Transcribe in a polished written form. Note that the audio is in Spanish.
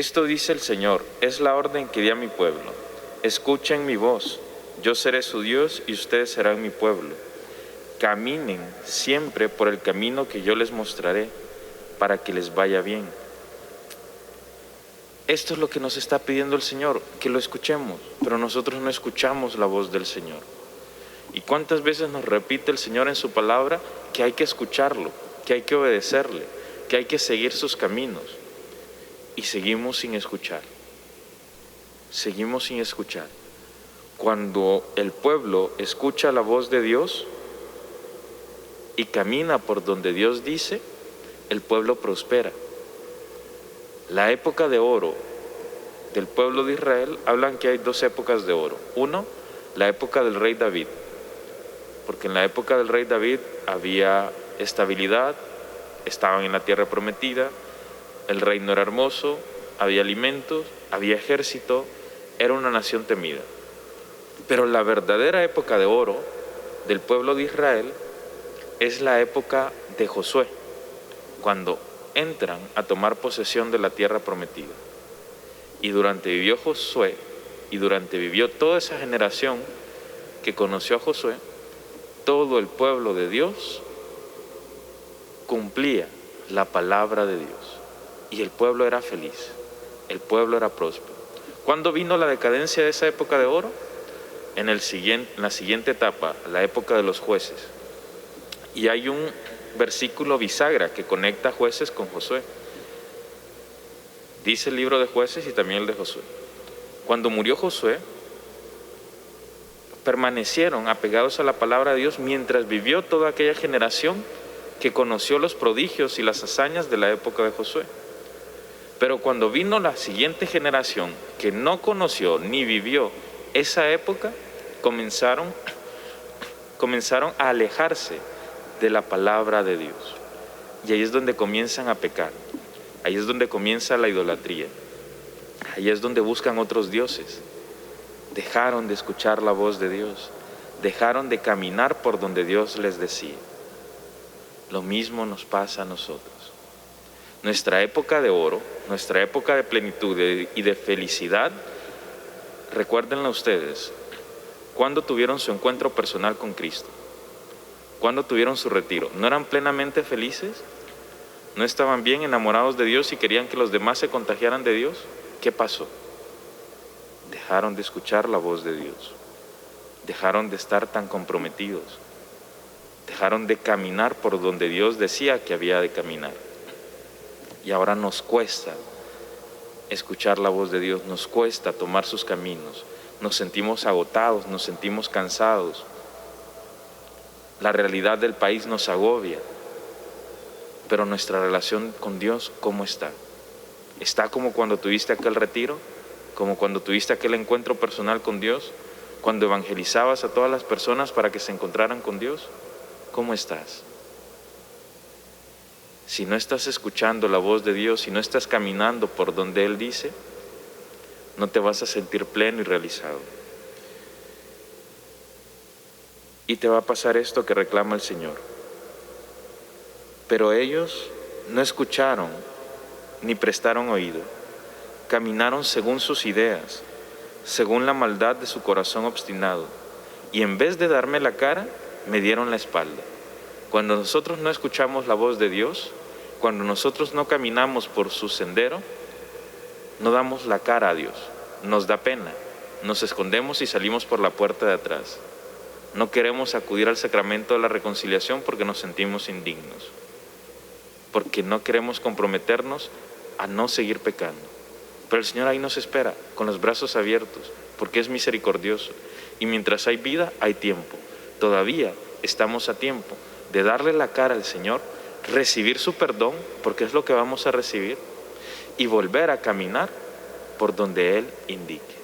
Esto dice el Señor, es la orden que di a mi pueblo. Escuchen mi voz, yo seré su Dios y ustedes serán mi pueblo. Caminen siempre por el camino que yo les mostraré, para que les vaya bien. Esto es lo que nos está pidiendo el Señor, que lo escuchemos, pero nosotros no escuchamos la voz del Señor. ¿Y cuántas veces nos repite el Señor en su palabra que hay que escucharlo, que hay que obedecerle, que hay que seguir sus caminos? Y seguimos sin escuchar. Seguimos sin escuchar. Cuando el pueblo escucha la voz de Dios y camina por donde Dios dice, el pueblo prospera. La época de oro del pueblo de Israel, hablan que hay dos épocas de oro. Uno, la época del rey David, porque en la época del rey David había estabilidad, estaban en la tierra prometida, el reino era hermoso, había alimentos, había ejército, era una nación temida. Pero la verdadera época de oro del pueblo de Israel es la época de Josué, cuando entran a tomar posesión de la tierra prometida. Y durante vivió Josué, y durante vivió toda esa generación que conoció a Josué, todo el pueblo de Dios cumplía la palabra de Dios. Y el pueblo era feliz, el pueblo era próspero. ¿Cuándo vino la decadencia de esa época de oro? En la siguiente etapa, la época de los jueces. Y hay un versículo bisagra que conecta a Jueces con Josué. Dice el libro de Jueces y también el de Josué. Cuando murió Josué, permanecieron apegados a la palabra de Dios mientras vivió toda aquella generación que conoció los prodigios y las hazañas de la época de Josué. Pero cuando vino la siguiente generación que no conoció ni vivió esa época, comenzaron a alejarse de la palabra de Dios. Y ahí es donde comienzan a pecar. Ahí es donde comienza la idolatría. Ahí es donde buscan otros dioses. Dejaron de escuchar la voz de Dios. Dejaron de caminar por donde Dios les decía. Lo mismo nos pasa a nosotros. Nuestra época de oro, nuestra época de plenitud y de felicidad, recuérdenlo ustedes, ¿cuándo tuvieron su encuentro personal con Cristo? ¿Cuándo tuvieron su retiro? ¿No eran plenamente felices? ¿No estaban bien enamorados de Dios y querían que los demás se contagiaran de Dios? ¿Qué pasó? Dejaron de escuchar la voz de Dios. Dejaron de estar tan comprometidos. Dejaron de caminar por donde Dios decía que había de caminar. Y ahora nos cuesta escuchar la voz de Dios, nos cuesta tomar sus caminos. Nos sentimos agotados, nos sentimos cansados. La realidad del país nos agobia. Pero nuestra relación con Dios, ¿cómo está? ¿Está como cuando tuviste aquel retiro? ¿Como cuando tuviste aquel encuentro personal con Dios? ¿Cuando evangelizabas a todas las personas para que se encontraran con Dios? ¿Cómo estás? Si no estás escuchando la voz de Dios, si no estás caminando por donde Él dice, no te vas a sentir pleno y realizado. Y te va a pasar esto que reclama el Señor. Pero ellos no escucharon ni prestaron oído. Caminaron según sus ideas, según la maldad de su corazón obstinado. Y en vez de darme la cara, me dieron la espalda. Cuando nosotros no escuchamos la voz de Dios, cuando nosotros no caminamos por su sendero, no damos la cara a Dios. Nos da pena, nos escondemos y salimos por la puerta de atrás. No queremos acudir al sacramento de la reconciliación porque nos sentimos indignos, porque no queremos comprometernos a no seguir pecando. Pero el Señor ahí nos espera, con los brazos abiertos, porque es misericordioso. Y mientras hay vida, hay tiempo. Todavía estamos a tiempo de darle la cara al Señor, recibir su perdón, porque es lo que vamos a recibir, y volver a caminar por donde Él indique.